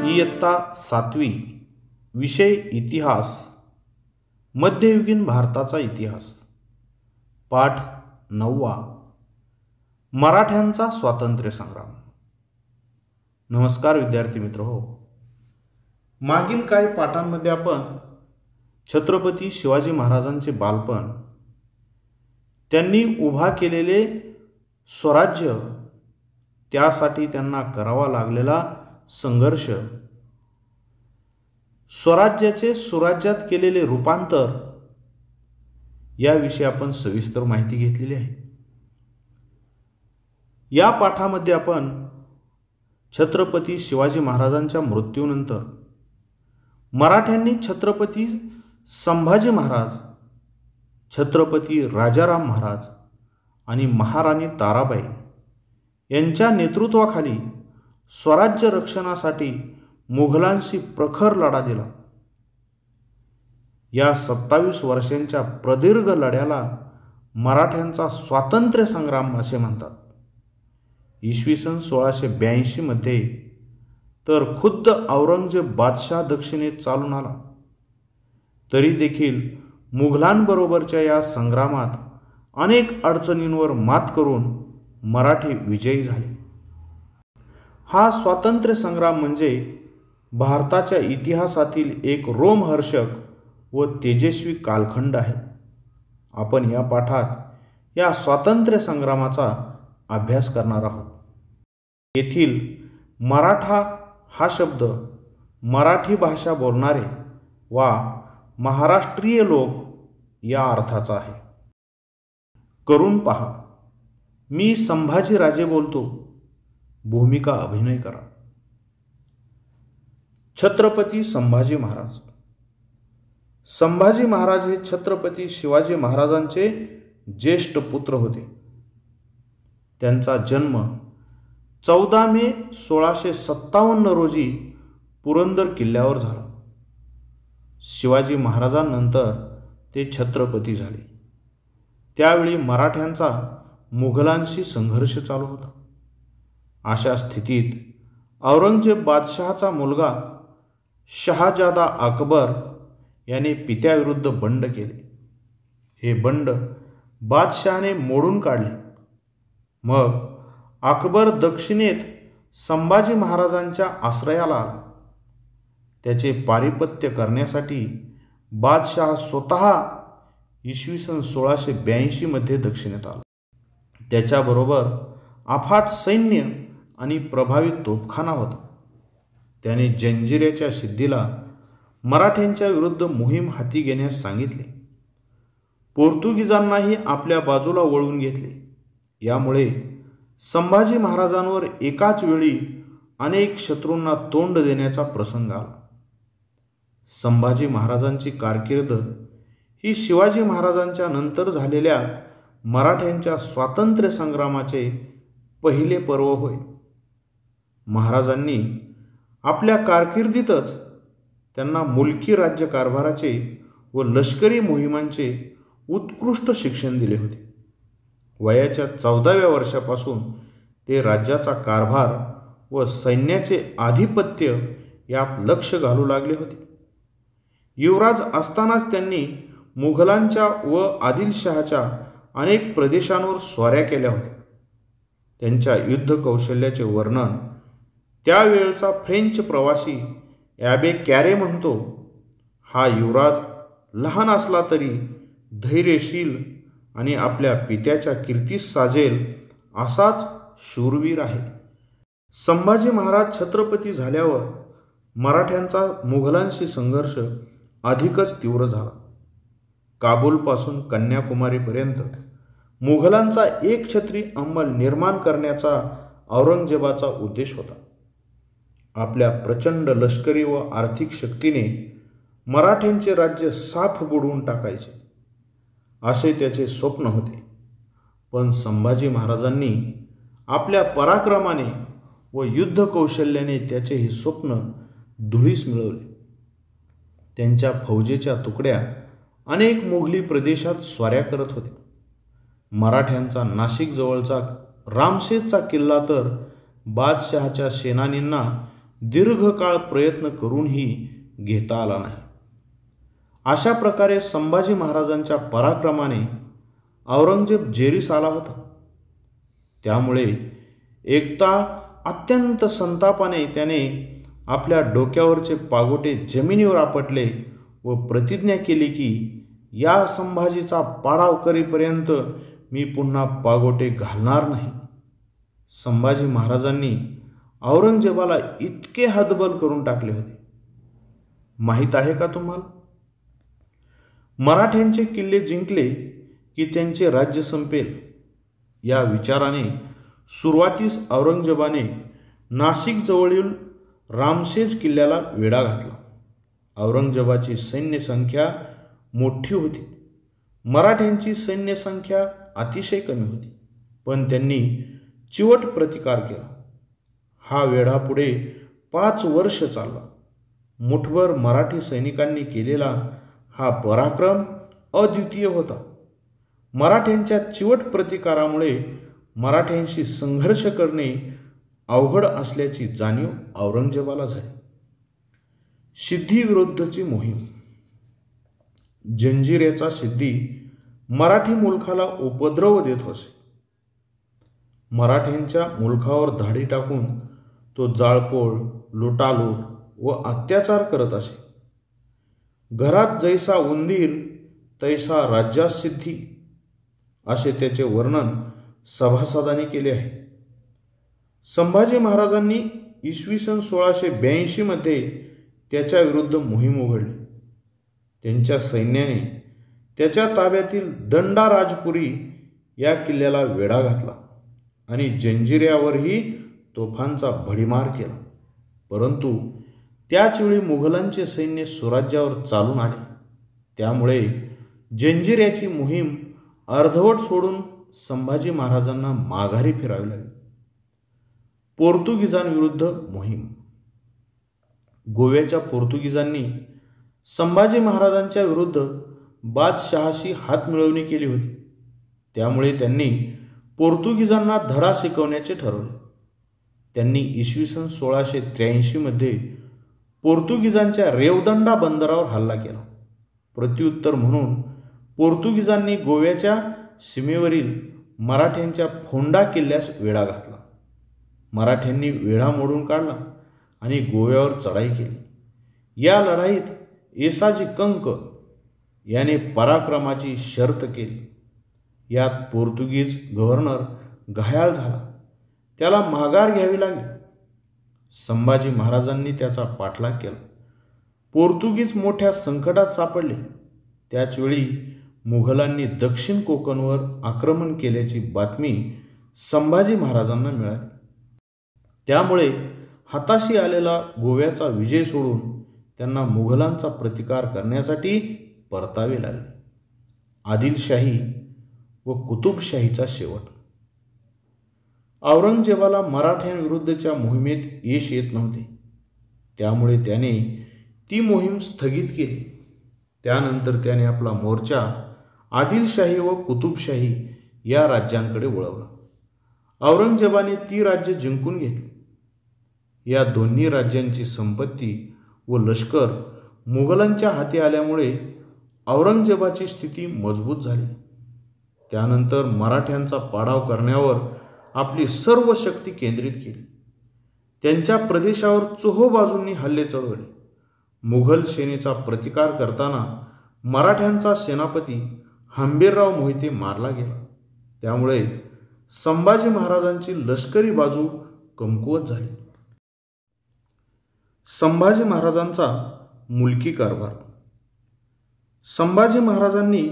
इयत्ता 7वी विषय इतिहास मध्ययुगीन भारताचा इतिहास पाठ 9 मराठ्यांचा स्वातंत्र्य संग्राम। नमस्कार विद्यार्थी मित्र हो, मागील काही पाठांमध्ये आपण छत्रपती शिवाजी महाराजांचे बालपण, त्यांनी उभा केलेले स्वराज्य, त्यासाठी त्यांना करावा लागलेला संघर्ष, स्वराज्याचे सुराज्यात केलेले रूपांतर याविषयी आपण सविस्तर माहिती घेतलेली आहे। या पाठामध्ये आपण छत्रपती शिवाजी महाराजांच्या मृत्यूनंतर मराठ्यांनी छत्रपती संभाजी महाराज, छत्रपती राजाराम महाराज आणि महाराणी ताराबाई यांच्या नेतृत्वाखाली स्वराज्य रक्षणासाठी मुघलांशी प्रखर लढा दिला। या 27 वर्षांच्या प्रदीर्घ लढ्याला मराठ्यांचा स्वातंत्र्य संग्राम असे म्हणतात। इसवी सन 1682 मध्ये तर खुद्द औरंगजेब बादशाह दक्षिणेत चालून आला, तरी देखील मुघलांबरोबरच्या या संग्रामात अनेक अडचणींवर मात करून मराठी विजयी झाले। हा स्वातंत्र्य संग्राम म्हणजे भारताच्या इतिहासातील एक रोमहर्षक व तेजस्वी कालखंड आहे। आपण या पाठात या स्वातंत्र्य संग्रामाचा अभ्यास करणार आहोत। येथील मराठा हा शब्द मराठी भाषा बोलणारे वा महाराष्ट्रीय लोक या अर्थाचा आहे। करून पहा, मी संभाजी राजे बोलतो, भूमिका अभिनय करा। छत्रपती संभाजी महाराज। संभाजी महाराज हे छत्रपती शिवाजी महाराजांचे ज्येष्ठ पुत्र होते। त्यांचा जन्म 14 मे 1657 रोजी पुरंदर किल्ल्यावर झाला। शिवाजी महाराजांनंतर ते छत्रपती झाले। त्यावेळी मराठ्यांचा मुघलांशी संघर्ष चालू होता। अशा स्थितीत औरंगजेब बादशहाचा मुलगा शहाजादा अकबर याने पित्याविरुद्ध बंड केले। हे बंड बादशहाने मोडून काढले। मग अकबर दक्षिणेत संभाजी महाराजांच्या आश्रयाला आला। त्याचे पारिपत्य करण्यासाठी बादशहा स्वतः इसवी सन 1682 मध्ये दक्षिणेत आला। त्याच्याबरोबर अफाट सैन्य आणि प्रभावी तोफखाना होता। त्याने जंजिऱ्याच्या सिद्धीला मराठ्यांच्या विरुद्ध मोहीम हाती घेण्यास सांगितले। पोर्तुगीजांनाही आपल्या बाजूला वळवून घेतले। यामुळे संभाजी महाराजांवर एकाच वेळी अनेक शत्रूंना तोंड देण्याचा प्रसंग आला। संभाजी महाराजांची कारकीर्द ही शिवाजी महाराजांच्या नंतर झालेल्या मराठ्यांच्या स्वातंत्र्य संग्रामाचे पहिले पर्व होय। महाराजांनी आपल्या कारकिर्दीतच त्यांना मुलकी राज्यकारभाराचे व लष्करी मोहिमांचे उत्कृष्ट शिक्षण दिले होते। वयाच्या 14व्या वर्षापासून ते राज्याचा कारभार व सैन्याचे आधिपत्य यात लक्ष घालू लागले होते। युवराज असतानाच त्यांनी मुघलांच्या व आदिलशहाच्या अनेक प्रदेशांवर स्वाऱ्या केल्या होत्या। त्यांच्या युद्ध कौशल्याचे वर्णन त्यावेळचा फ्रेंच प्रवासी ॲबे कॅरे म्हणतो, हा युवराज लहान असला तरी धैर्यशील आणि आपल्या पित्याच्या कीर्तीस साजेल असाच शूरवीर आहे। संभाजी महाराज छत्रपती झाल्यावर मराठ्यांचा मुघलांशी संघर्ष अधिकच तीव्र झाला। काबूलपासून कन्याकुमारीपर्यंत मुघलांचा एकछत्री अंमल निर्माण करण्याचा औरंगजेबाचा उद्देश होता। आपल्या प्रचंड लष्करी व आर्थिक शक्तीने मराठ्यांचे राज्य साफ बुडवून टाकायचे असे त्याचे स्वप्न होते। पण संभाजी महाराजांनी आपल्या पराक्रमाने व युद्ध कौशल्याने त्याचे हे स्वप्न धुळीस मिळवले। त्यांच्या फौजेच्या तुकड्या अनेक मुघली प्रदेशात स्वाऱ्या करत होत्या। मराठ्यांचा नाशिक जवळचा रामशेजचा किल्ला तर बादशहाच्या सेनानींना दीर्घकाळ प्रयत्न करूनही घेता आला नाही. अशा प्रकारे संभाजी महाराजांच्या पराक्रमाने औरंगजेब जेरीस आला होता. त्यामुळे एकदा अत्यंत संतापाने त्याने आपल्या डोक्यावरचे पागोटे जमिनीवर आपटले व प्रतिज्ञा केली की या संभाजीचा पाडाव करीपर्यंत मी पुन्हा पागोटे घालणार नाही. संभाजी महाराजांनी औरंगजेबाला इतके हतबल करून टाकले होते. माहीत आहे का तुम्हाला? मराठ्यांचे किल्ले जिंकले की त्यांचे राज्य संपेल या विचाराने सुरुवातीस औरंगजेबाने नाशिक जवळील रामशेज किल्ल्याला वेढा घातला. औरंगजेबाची सैन्य संख्या मोठी होती. मराठ्यांची सैन्य संख्या अतिशय कमी होती, पण त्यांनी चिवट प्रतिकार केला. हा वेढा पुढे 5 वर्ष चालला. मुठभर मराठी सैनिकांनी केलेला हा पराक्रम अद्वितीय होता. मराठ्यांच्या चिवट प्रतिकारामुळे मराठ्यांशी संघर्ष करणे अवघड असल्याची जाणीव औरंगजेबाला झाली. सिद्धी मोहीम. जंजिऱ्याचा सिद्धी मराठी मुलखाला उपद्रव देत होते. मराठ्यांच्या मुलखावर धाडी टाकून तो जाळपोळ, लुटालूट व अत्याचार करत असे. घरात जैसा उंदीर तैसा राज्यात सिद्धी असे त्याचे वर्णन सभासदांनी केले आहे. संभाजी महाराजांनी इसवी सन 1682 मध्ये त्याच्या विरुद्ध मोहीम उघडली. त्यांच्या सैन्याने त्याच्या ताब्यातील दंडाराजपुरी या किल्ल्याला वेढा घातला आणि जंजिऱ्यावरही तोफांचा भडीमार केला. परंतु त्याचवेळी मुघलांचे सैन्य स्वराज्यावर चालून आले. त्यामुळे जंजिऱ्याची मोहीम अर्धवट सोडून संभाजी महाराजांना माघारी फिरावी लागली. पोर्तुगीजांविरुद्ध मोहीम. गोव्याच्या पोर्तुगीजांनी संभाजी महाराजांच्या विरुद्ध बादशहाशी हातमिळवणी केली होती. त्यामुळे त्यांनी पोर्तुगीजांना धडा शिकवण्याचे ठरवले. त्यांनी इसवी सन 1683 मध्ये पोर्तुगीजांच्या रेवदंडा बंदरावर हल्ला केला. प्रत्युत्तर म्हणून पोर्तुगीजांनी गोव्याच्या सीमेवरील मराठ्यांच्या फोंडा किल्ल्यास वेढा घातला. मराठ्यांनी वेढा मोडून काढला आणि गोव्यावर चढाई केली. या लढाईत येसाजी कंक याने पराक्रमाची शर्त केली. यात पोर्तुगीज गव्हर्नर घायाळ झाला. त्याला माघार घ्यावी लागली. संभाजी महाराजांनी त्याचा पाठलाग केला. पोर्तुगीज मोठ्या संकटात सापडले. त्याचवेळी मुघलांनी दक्षिण कोकणवर आक्रमण केल्याची बातमी संभाजी महाराजांना मिळाली. त्यामुळे हाताशी आलेला गोव्याचा विजय सोडून त्यांना मुघलांचा प्रतिकार करण्यासाठी परतावे लागले. आदिलशाही व कुतुबशाहीचा शेवट. औरंगजेबाला मराठ्यांविरुद्धच्या मोहिमेत यश येत नव्हते. त्यामुळे त्याने ती मोहीम स्थगित केली. त्यानंतर त्याने आपला मोर्चा आदिलशाही व कुतुबशाही या राज्यांकडे वळवला. औरंगजेबाने ती राज्य जिंकून घेतली. या दोन्ही राज्यांची संपत्ती व लष्कर मुघलांच्या हाती आल्यामुळे औरंगजेबाची स्थिती मजबूत झाली. त्यानंतर मराठ्यांचा पाडाव करण्यावर आपली सर्व शक्ती केंद्रित केली. त्यांच्या प्रदेशावर चोहोबाजूंनी हल्ले चढवले. मुघल सेनेचा प्रतिकार करताना मराठ्यांचा सेनापती हंबीरराव मोहिते मारला गेला. त्यामुळे संभाजी महाराजांची लष्करी बाजू कमकुवत झाली. संभाजी महाराजांचा मुलकी कारभार. संभाजी महाराजांनी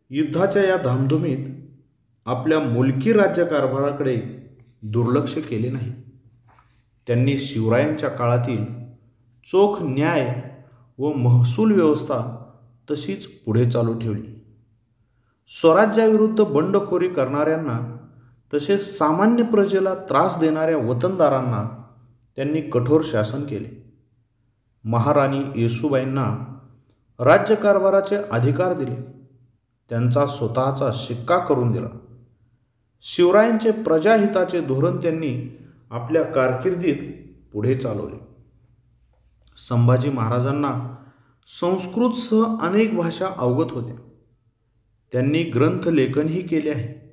युद्धाच्या या धामधुमीत आपल्या मुलकी राज्यकारभाराकडे दुर्लक्ष केले नाही. त्यांनी शिवरायांच्या काळातील चोख न्याय व महसूल व्यवस्था तशीच पुढे चालू ठेवली. स्वराज्याविरुद्ध बंडखोरी करणाऱ्यांना तसेच सामान्य प्रजेला त्रास देणाऱ्या वतनदारांना त्यांनी कठोर शासन केले. महाराणी येसूबाईंना राज्यकारभाराचे अधिकार दिले. त्यांचा स्वतःचा शिक्का करून दिला. शिवरायांचे प्रजाहिताचे धोरण त्यांनी आपल्या कारकिर्दीत पुढे चालवले. संभाजी महाराजांना संस्कृतसह अनेक भाषा अवगत होत्या. त्यांनी ग्रंथ लेखनही केले आहे.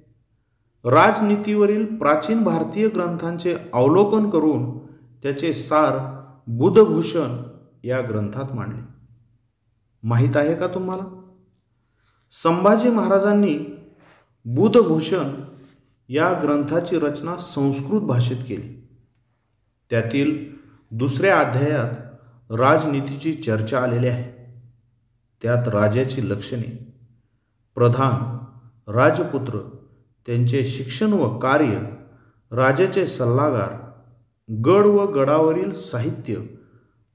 राजनीतीवरील प्राचीन भारतीय ग्रंथांचे अवलोकन करून त्याचे सार बुधभूषण या ग्रंथात मांडले. माहीत आहे का तुम्हाला? संभाजी महाराजांनी बुधभूषण या ग्रंथाची रचना संस्कृत भाषेत केली. त्यातील दुसऱ्या अध्यायात राजनीतीची चर्चा आलेली आहे. त्यात राजाची लक्षणे, प्रधान, राजपुत्र, त्यांचे शिक्षण व कार्य, राजाचे सल्लागार, गड व गडावरील साहित्य,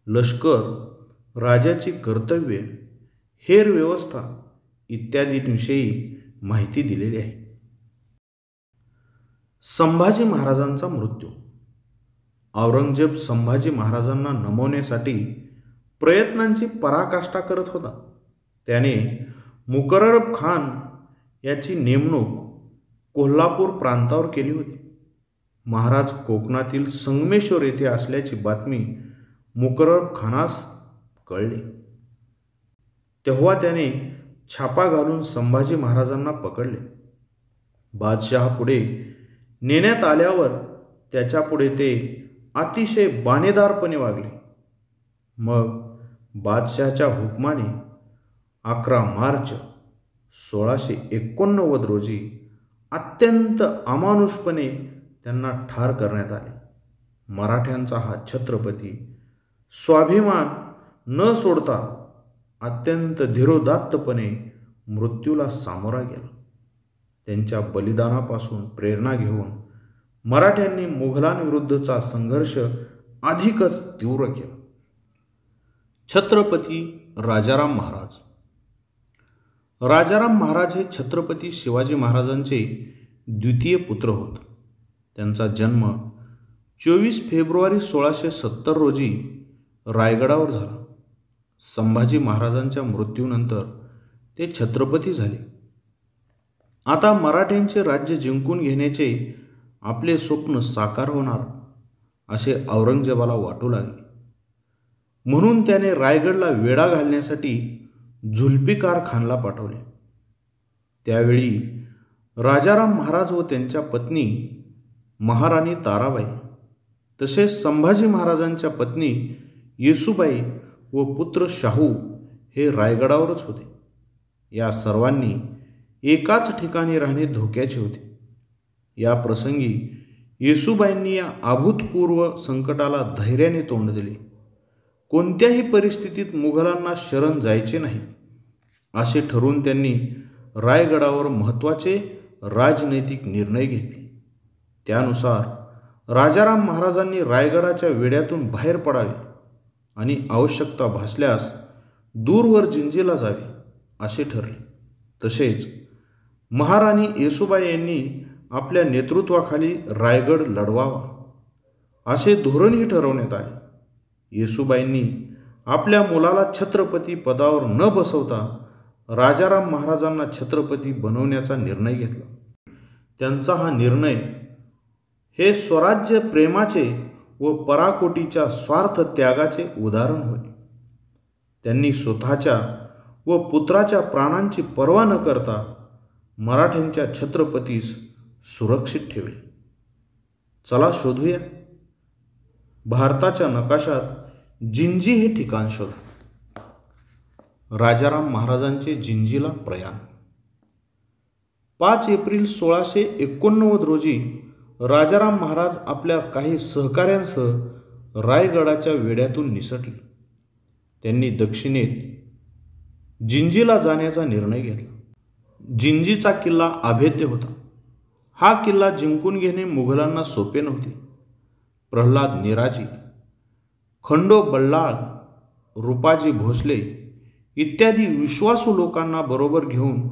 लष्कर, राजाची कर्तव्ये, हेर व्यवस्था इत्यादींविषयी माहिती दिलेली आहे. संभाजी महाराजांचा मृत्यू. औरंगजेब संभाजी महाराजांना नमवण्यासाठी प्रयत्नांची पराकाष्ठा करत होता. त्याने मुकर्रब खान याची नेमणूक कोल्हापूर प्रांतावर केली होती. महाराज कोकणातील संगमेश्वर येथे असल्याची बातमी मुकर्रब खानास कळली. तेव्हा त्याने छापा घालून संभाजी महाराजांना पकडले. बादशहापुढे नेण्यात आल्यावर त्याच्यापुढे ते अतिशय बाणेदारपणे वागले. मग बादशहाच्या हुकमाने 11 मार्च 1689 रोजी अत्यंत अमानुषपणे त्यांना ठार करण्यात आले. मराठ्यांचा हा छत्रपती स्वाभिमान न सोडता अत्यंत धीरोदात्तपणे मृत्यूला सामोरा गेला. त्यांच्या बलिदानापासून प्रेरणा घेऊन मराठ्यांनी मुघलांविरुद्धचा संघर्ष अधिकच तीव्र केला. छत्रपती राजाराम महाराज. राजाराम महाराज हे छत्रपती शिवाजी महाराजांचे द्वितीय पुत्र होत. त्यांचा जन्म 24 फेब्रुवारी 1670 रोजी रायगडावर झाला. संभाजी महाराजांच्या मृत्यूनंतर ते छत्रपती झाले. आता मराठ्यांचे राज्य जिंकून घेण्याचे आपले स्वप्न साकार होणार असे औरंगजेबाला वाटू लागले. म्हणून त्याने रायगडला वेढा घालण्यासाठी झुल्फिकार खानला पाठवले. त्यावेळी राजाराम महाराज व त्यांच्या पत्नी महाराणी ताराबाई तसेच संभाजी महाराजांच्या पत्नी येसूबाई व पुत्र शाहू हे रायगडावरच होते. या सर्वांनी एकाच ठिकाणी राहणे धोक्याचे होते. या प्रसंगी येसूबाईंनी या अभूतपूर्व संकटाला धैर्याने तोंड दिले. कोणत्याही परिस्थितीत मुघलांना शरण जायचे नाही असे ठरवून त्यांनी रायगडावर महत्त्वाचे राजनैतिक निर्णय घेतले. त्यानुसार राजाराम महाराजांनी रायगडाच्या वेढ्यातून बाहेर पडावे आणि आवश्यकता भासल्यास दूरवर जिंजीला जावे असे ठरले. तसेच महाराणी येसूबाई यांनी आपल्या नेतृत्वाखाली रायगड लढवावा असे धोरणही ठरवण्यात आले. येसूबाईंनी आपल्या मुलाला छत्रपती पदावर न बसवता राजाराम महाराजांना छत्रपती बनवण्याचा निर्णय घेतला. त्यांचा हा निर्णय हे स्वराज्य प्रेमाचे व पराकोटीच्या स्वार्थ त्यागाचे उदाहरण होय. त्यांनी स्वतःच्या व पुत्राच्या प्राणांची पर्वा न करता मराठ्यांच्या छत्रपतीस सुरक्षित ठेवले. चला शोधूया. भारताच्या नकाशात जिंजी हे ठिकाण शोधा. राजाराम महाराजांचे जिंजीला प्रयाण. 5 एप्रिल 1689 रोजी राजाराम महाराज आपल्या काही सहकाऱ्यांसह रायगडाच्या वेढ्यातून निसटले. त्यांनी दक्षिणेत जिंजीला जाण्याचा निर्णय घेतला. जिंजीचा किल्ला अभेद्य होता. हा किल्ला जिंकून घेणे मुघलांना सोपे नव्हते. प्रल्हाद निराजी, खंडो बल्लाळ, रूपाजी भोसले इत्यादी विश्वासू लोकांना बरोबर घेऊन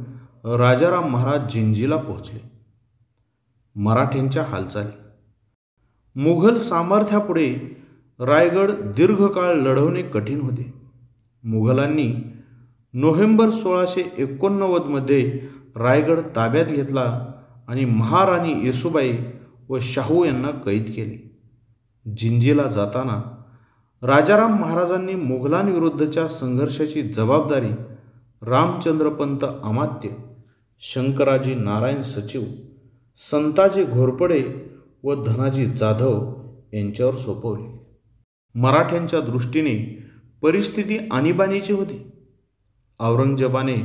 राजाराम महाराज जिंजीला पोहोचले. मराठ्यांच्या हालचाली. मुघल सामर्थ्यापुढे रायगड दीर्घकाळ लढवणे कठीण होते. मुघलांनी नोव्हेंबर 1689 मध्ये रायगड ताब्यात घेतला आणि महाराणी येसूबाई व शाहू यांना कैद केले. जिंजीला जाताना राजाराम महाराजांनी मुघलांविरुद्धच्या संघर्षाची जबाबदारी रामचंद्रपंत अमात्य, शंकराजी नारायण सचिव, संताजी घोरपडे व धनाजी जाधव यांच्यावर सोपवली. मराठ्यांच्या दृष्टीने परिस्थिती आणीबाणीची होती. औरंगजेबाने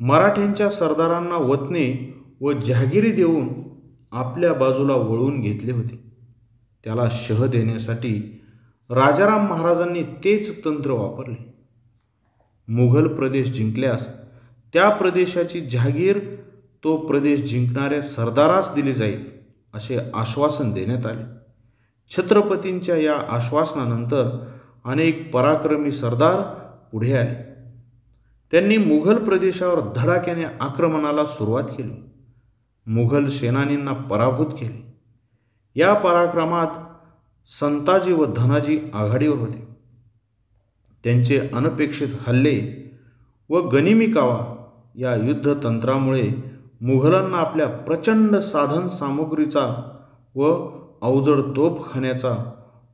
मराठ्यांच्या सरदारांना वतने व जहागिरी देऊन आपल्या बाजूला वळवून घेतले होते. त्याला शह देण्यासाठी राजाराम महाराजांनी तेच तंत्र वापरले. मुघल प्रदेश जिंकल्यास त्या प्रदेशाची जहागीर तो प्रदेश जिंकणाऱ्या सरदारास दिली जाईल असे आश्वासन देण्यात आले. छत्रपतींच्या या आश्वासनानंतर अनेक पराक्रमी सरदार पुढे आले. त्यांनी मुघल प्रदेशावर धडाक्याने आक्रमणाला सुरुवात केली. मुघल सेनानींना पराभूत केले. या पराक्रमात संताजी व धनाजी आघाडीवर होते. त्यांचे अनपेक्षित हल्ले व गनिमी कावा या युद्धतंत्रामुळे मुघलांना आपल्या प्रचंड साधन सामुग्रीचा व अवजड तोफखान्याचा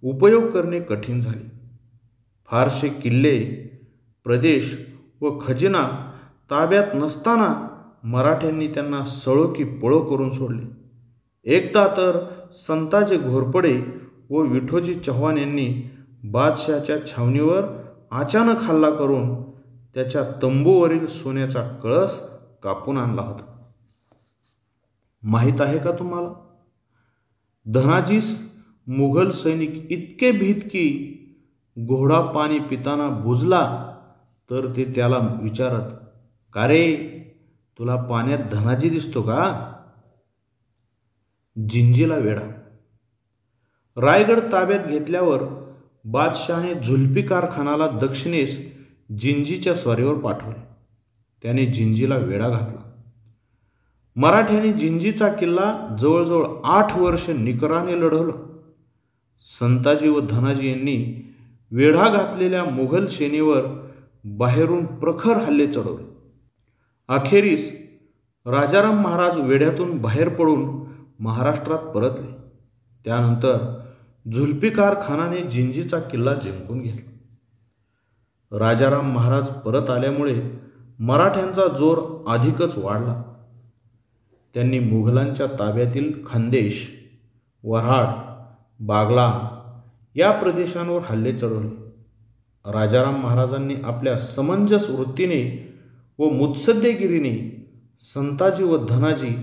उपयोग करणे कठीण झाले. फारसे किल्ले, प्रदेश व खजिना ताब्यात नसताना मराठ्यांनी त्यांना सळो की पळो करून सोडले. एकदा तर संताजी घोरपडे व विठोजी चव्हाण यांनी बादशहाच्या छावणीवर अचानक हल्ला करून त्याच्या तंबूवरील सोन्याचा कळस कापून आणला होता. माहीत आहे का तुम्हाला? धनाजीस मुघल सैनिक इतके भीत की घोडा पाणी पिताना बुजला तर ते त्याला विचारत, का रे, तुला पाण्यात धनाजी दिसतो का? जिंजीला वेढा. रायगड ताब्यात घेतल्यावर बादशहाने जुल्फिकार खानाला दक्षिणेस जिंजीच्या स्वारीवर पाठवले. त्याने जिंजीला वेढा घातला. मराठ्यांनी जिंजीचा किल्ला जवळजवळ 8 वर्ष निकराने लढवला. संताजी व धनाजी यांनी वेढा घातलेल्या मुघल सेनेवर बाहेरून प्रखर हल्ले चढवले. अखेरीस राजाराम महाराज वेढ्यातून बाहेर पडून महाराष्ट्रात परतले. त्यानंतर जुल्फिकार खानाने जिंजीचा किल्ला जिंकून घेतला. राजाराम महाराज परत आल्यामुळे मराठ्यांचा जोर अधिकच वाढला. त्यांनी मुघलांच्या ताब्यातील खानदेश, वऱ्हाड, बागलाण या प्रदेशांवर हल्ले चढवले. राजाराम महाराजांनी आपल्या समंजस वृत्तीने व मुत्सद्देगिरीने संताजी व धनाजी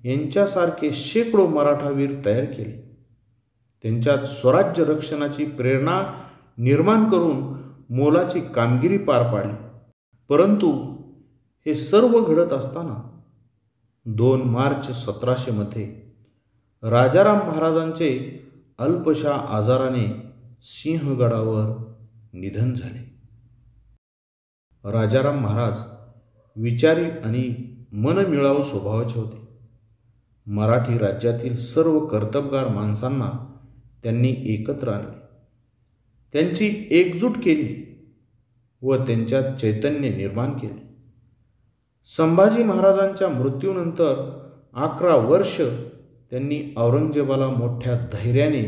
यांच्यासारखे शेकडो मराठावीर तयार केले. त्यांच्यात स्वराज्य रक्षणाची प्रेरणा निर्माण करून मोलाची कामगिरी पार पाडली. परंतु हे सर्व घडत असताना 2 मार्च 1700 मध्ये राजाराम महाराजांचे अल्पशा आजाराने सिंहगडावर निधन झाले. राजाराम महाराज विचारी आणि मनमिळावू स्वभावाचे होते. मराठी राज्यातील सर्व कर्तबगार माणसांना त्यांनी एकत्र आणले, त्यांची एकजूट केली व त्यांच्यात चैतन्य निर्माण केले. संभाजी महाराजांच्या मृत्यूनंतर 11 वर्ष त्यांनी औरंगजेबाला मोठ्या धैर्याने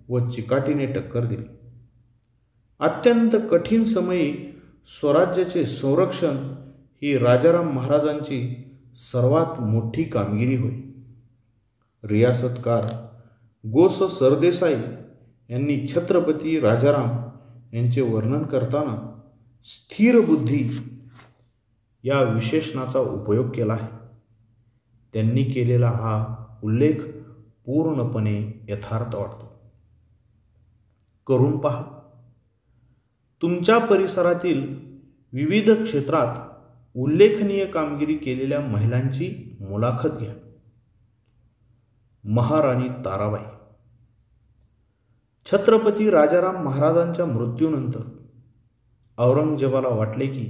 व चिकाटीने टक्कर दिली. अत्यंत कठीण समयी स्वराज्याचे संरक्षण ही राजाराम महाराजांची सर्वात मोठी कामगिरी होय. रियासतकार गोस सरदेसाई यांनी छत्रपती राजाराम यांचे वर्णन करताना स्थिर बुद्धी या विशेषणाचा उपयोग केला आहे. त्यांनी केलेला हा उल्लेख पूर्णपणे यथार्थ वाटतो. करून पहा. तुमच्या परिसरातील विविध क्षेत्रात उल्लेखनीय कामगिरी केलेल्या महिलांची मुलाखत घ्या. महाराणी ताराबाई. छत्रपती राजाराम महाराजांच्या मृत्यूनंतर औरंगजेबाला वाटले की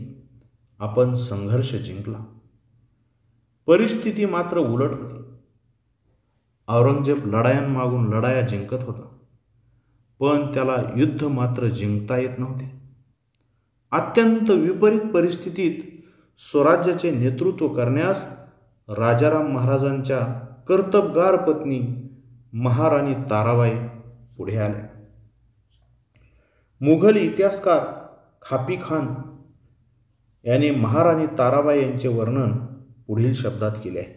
आपण संघर्ष जिंकला. परिस्थिती मात्र उलट होती. औरंगजेब लढायांमागून लढाया जिंकत होता, पण त्याला युद्ध मात्र जिंकता येत नव्हते. अत्यंत विपरीत परिस्थितीत स्वराज्याचे नेतृत्व करण्यास राजाराम महाराजांच्या कर्तबगार पत्नी महाराणी ताराबाई पुढे आल्या. मुघल इतिहासकार खापी खान याने महाराणी ताराबाई यांचे वर्णन पुढील शब्दात केले आहे.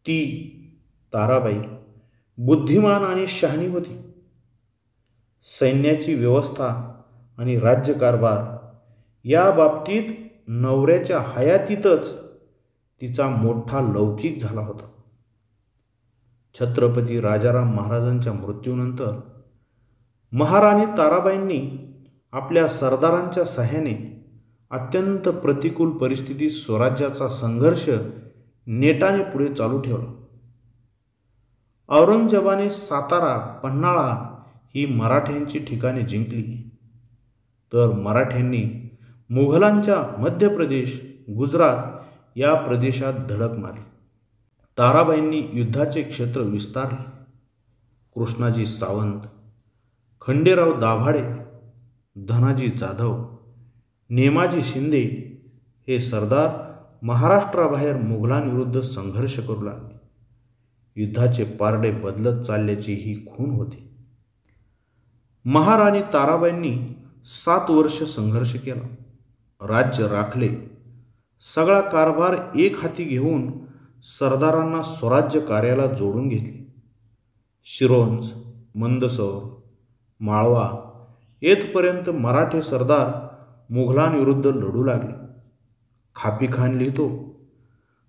ती ताराबाई बुद्धिमान आणि शहाणी होती. सैन्याची व्यवस्था आणि राज्यकारभार या बाबतीत नवऱ्याच्या हयातीतच तिचा मोठा लौकिक झाला होता. छत्रपती राजाराम महाराजांच्या मृत्यूनंतर महाराणी ताराबाईंनी आपल्या सरदारांच्या सहाय्याने अत्यंत प्रतिकूल परिस्थितीत स्वराज्याचा संघर्ष नेटाने पुढे चालू ठेवला. औरंगजेबाने सातारा, पन्हाळा ही मराठ्यांची ठिकाणे जिंकली, तर मराठ्यांनी मुघलांच्या मध्य प्रदेश, गुजरात या प्रदेशात धडक मारली. ताराबाईंनी युद्धाचे क्षेत्र विस्तारले. कृष्णाजी सावंत, खंडेराव दाभाडे, धनाजी जाधव, नेमाजी शिंदे हे सरदार महाराष्ट्राबाहेर मुघलांविरुद्ध संघर्ष करू लागले. युद्धाचे पारडे बदलत चालल्याची ही खूण होती. महाराणी ताराबाईंनी 7 वर्ष संघर्ष केला, राज्य राखले, सगळा कारभार एक हाती घेऊन सरदारांना स्वराज्य कार्याला जोडून घेतले. शिरोंज, मंदसौर, माळवा येथपर्यंत मराठे सरदार मुघलांविरुद्ध लढू लागले. खापी खान लिहितो,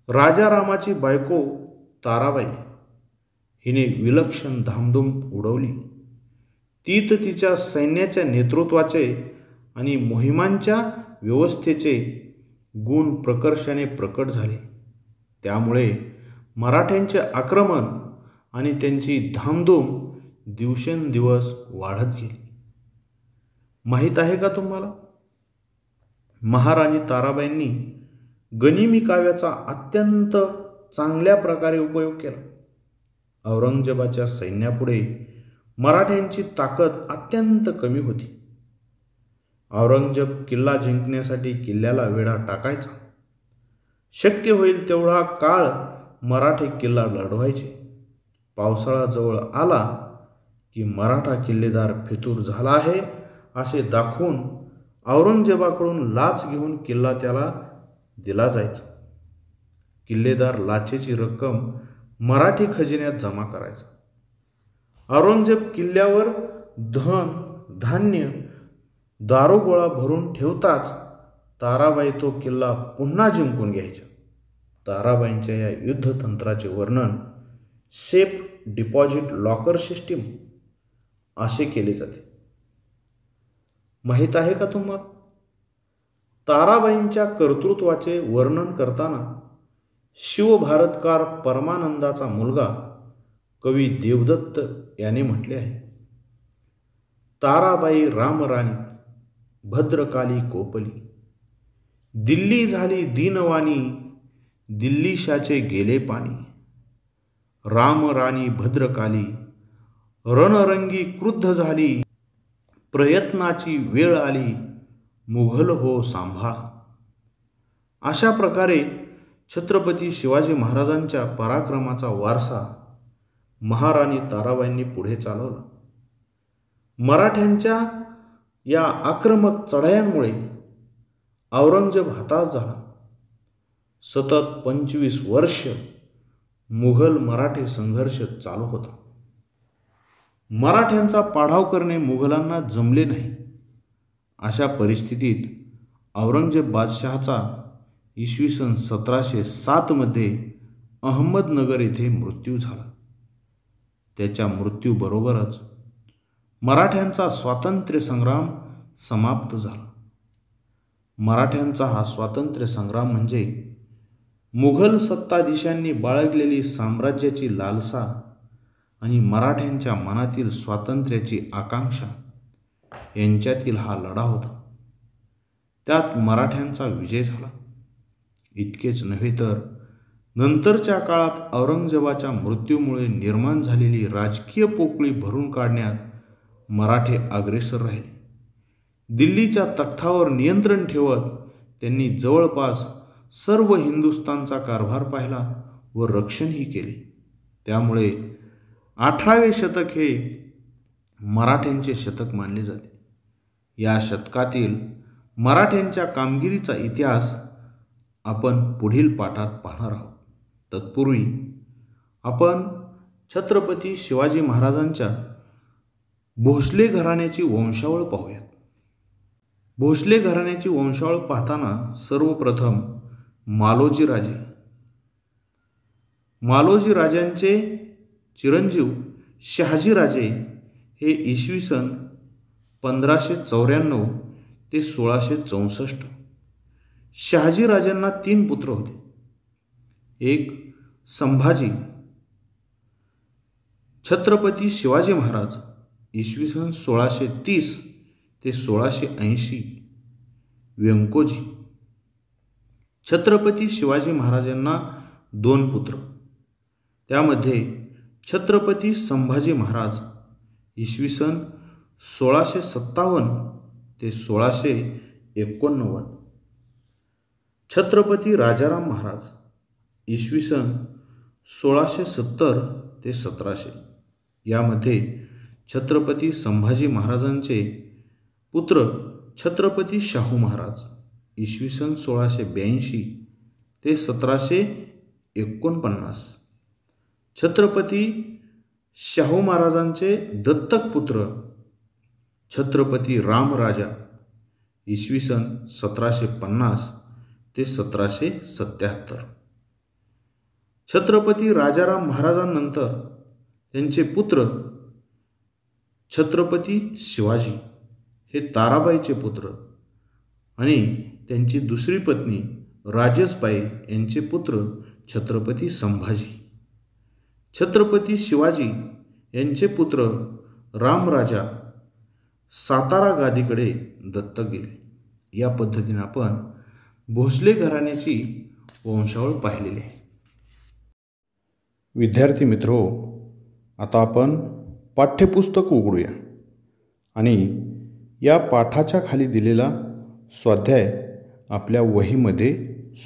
राजारामाची बायको ताराबाई हिने विलक्षण धामधूम उडवली. तीत तिच्या सैन्याच्या नेतृत्वाचे आणि मोहिमांच्या व्यवस्थेचे गुण प्रकर्षाने प्रकट झाले. त्यामुळे मराठ्यांचे आक्रमण आणि त्यांची धामधूम दिवसेंदिवस वाढत गेली. माहीत आहे का तुम्हाला, महाराणी ताराबाईंनी गनिमी काव्याचा अत्यंत चांगल्या प्रकारे उपयोग केला. औरंगजेबाच्या सैन्यापुढे मराठ्यांची ताकद अत्यंत कमी होती. औरंगजेब किल्ला जिंकण्यासाठी किल्ल्याला वेढा टाकायचा. शक्य होईल तेवढा काळ मराठे किल्ला लढवायचे. पावसाळा जवळ आला की मराठा किल्लेदार फितूर झाला आहे असे दाखवून औरंगजेबाकडून लाच घेऊन किल्ला त्याला दिला जायचा. किल्लेदार लाचेची रक्कम मराठी खजिन्यात जमा करायचा. औरंगजेब किल्ल्यावर धन, धान्य, दारुगोळा भरून ठेवताच ताराबाई तो किल्ला पुन्हा जिंकून घ्यायच्या. ताराबाईंच्या या युद्धतंत्राचे वर्णन सेफ डिपॉझिट लॉकर सिस्टीम असे केले जाते. माहीत आहे का तुम्हाला, ताराबाईंच्या कर्तृत्वाचे वर्णन करताना शिवभारतकार परमानंदाचा मुलगा कवी देवदत्त याने म्हटले आहे, ताराबाई रामराणी भद्रकाली कोपली, दिल्ली झाली दीनवाणी, दिल्लीशाचे गेले पाणी. रामराणी भद्रकाली रणरंगी क्रुद्ध झाली, प्रयत्नाची वेळ आली, मुघल हो सांभाळा. अशा प्रकारे छत्रपती शिवाजी महाराजांच्या पराक्रमाचा वारसा महाराणी ताराबाईंनी पुढे चालवला. मराठ्यांच्या या आक्रमक चढायांमुळे औरंगजेब हताश झाला. सतत 25 वर्ष मुघल मराठे संघर्ष चालू होता. मराठ्यांचा पाडाव करणे मुघलांना जमले नाही. अशा परिस्थितीत औरंगजेब बादशहाचा इसवी सन 1707 मध्ये अहमदनगर येथे मृत्यू झाला. त्याच्या मृत्यूबरोबरच मराठ्यांचा स्वातंत्र्य संग्राम समाप्त झाला. मराठ्यांचा हा स्वातंत्र्य संग्राम म्हणजे मुघल सत्ताधीशांनी बाळगलेली साम्राज्याची लालसा आणि मराठ्यांच्या मनातील स्वातंत्र्याची आकांक्षा यांच्यातील हा लढा होता. त्यात मराठ्यांचा विजय झाला. इतकेच नव्हे तर नंतरच्या काळात औरंगजेबाच्या मृत्यूमुळे निर्माण झालेली राजकीय पोकळी भरून काढण्यात मराठे अग्रेसर राहिले. दिल्लीच्या तख्तावर नियंत्रण ठेवत त्यांनी जवळपास सर्व हिंदुस्थानचा कारभार पाहिला व रक्षणही केले. त्यामुळे 18वे शतक हे मराठ्यांचे शतक मानले जाते. या शतकातील मराठ्यांच्या कामगिरीचा इतिहास आपण पुढील पाठात पाहणार आहोत. तत्पूर्वी आपण छत्रपती शिवाजी महाराजांच्या भोसले घराण्याची वंशावळ पाहूयात. भोसले घराण्याची वंशावळ पाहताना सर्वप्रथम मालोजी राजांचे चिरंजीव शहाजीराजे हे इसवी सन 1594 ते 1664. शहाजीराजांना 3 पुत्र होते. एक संभाजी. छत्रपती शिवाजी महाराज इसवी सन 1630 ते 1680. व्यंकोजी. छत्रपती शिवाजी महाराजांना 2 पुत्र. त्यामध्ये छत्रपती संभाजी महाराज इसवी सन 1657 ते 1689. छत्रपती राजाराम महाराज इसवी सन 1670 ते 1700. यामध्ये छत्रपती संभाजी महाराजांचे पुत्र छत्रपती शाहू महाराज इसवी सन 1682 ते 1749. छत्रपती शाहू महाराजांचे दत्तक पुत्र छत्रपती रामराजा इसवी सन 1750 ते 1777. छत्रपती राजाराम महाराजांनंतर त्यांचे पुत्र छत्रपती शिवाजी हे ताराबाईचे पुत्र आणि त्यांची दुसरी पत्नी राजसबाई यांचे पुत्र छत्रपती संभाजी. छत्रपती शिवाजी यांचे पुत्र रामराजा सातारा गादीकडे दत्तक गेले. या पद्धतीने आपण भोसले घराण्याची वंशावळ पाहिलेली आहे. विद्यार्थी मित्रो, आता आपण पाठ्यपुस्तक उघडूया आणि या पाठाच्या खाली दिलेला स्वाध्याय आपल्या वहीमध्ये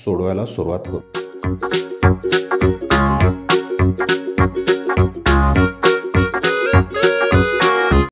सोडवायला सुरुवात करू.